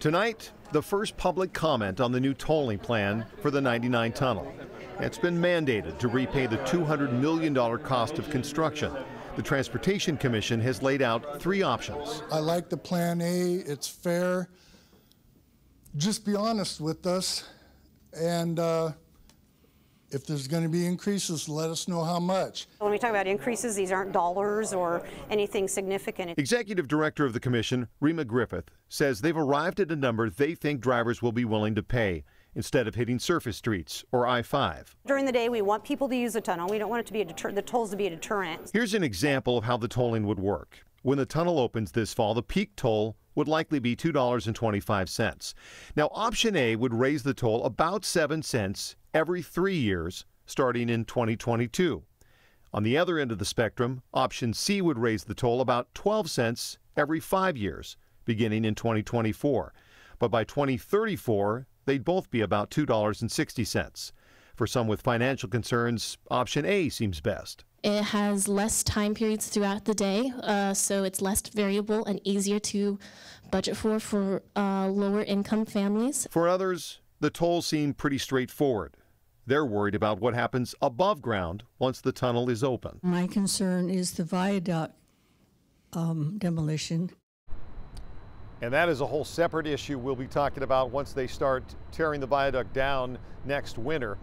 Tonight, the first public comment on the new tolling plan for the 99 tunnel. It's been mandated to repay the $200 million cost of construction. The Transportation Commission has laid out 3 options. I like the Plan A. It's fair. Just be honest with us, and if there's going to be increases, let us know how much. When we talk about increases, these aren't dollars or anything significant. Executive Director of the Commission, Rima Griffith, says they've arrived at a number they think drivers will be willing to pay instead of hitting surface streets or I-5. During the day, we want people to use the tunnel. We don't want it to be the tolls to be a deterrent. Here's an example of how the tolling would work. When the tunnel opens this fall, the peak toll would likely be $2.25. Now, option A would raise the toll about 7 cents every 3 years, starting in 2022. On the other end of the spectrum, option C would raise the toll about 12 cents every 5 years, beginning in 2024. But by 2034, they'd both be about $2.60. For some with financial concerns, option A seems best. It has less time periods throughout the day, so it's less variable and easier to budget for lower income families. For others, the tolls seem pretty straightforward. They're worried about what happens above ground once the tunnel is open. My concern is the viaduct demolition. And that is a whole separate issue we'll be talking about once they start tearing the viaduct down next winter.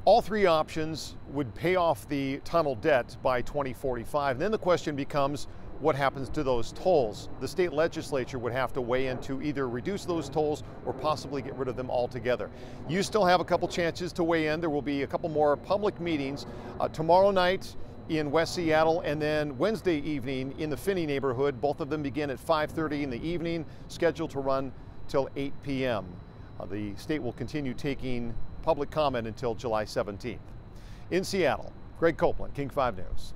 All 3 options would pay off the tunnel debt by 2045. And then the question becomes, what happens to those tolls? The state legislature would have to weigh in to either reduce those tolls or possibly get rid of them altogether. You still have a couple chances to weigh in. There will be a couple more public meetings tomorrow night in West Seattle, and then Wednesday evening in the Finney neighborhood. Both of them begin at 5:30 in the evening, scheduled to run till 8 p.m. The state will continue taking public comment until July 17th. In Seattle, Greg Copeland, King 5 News.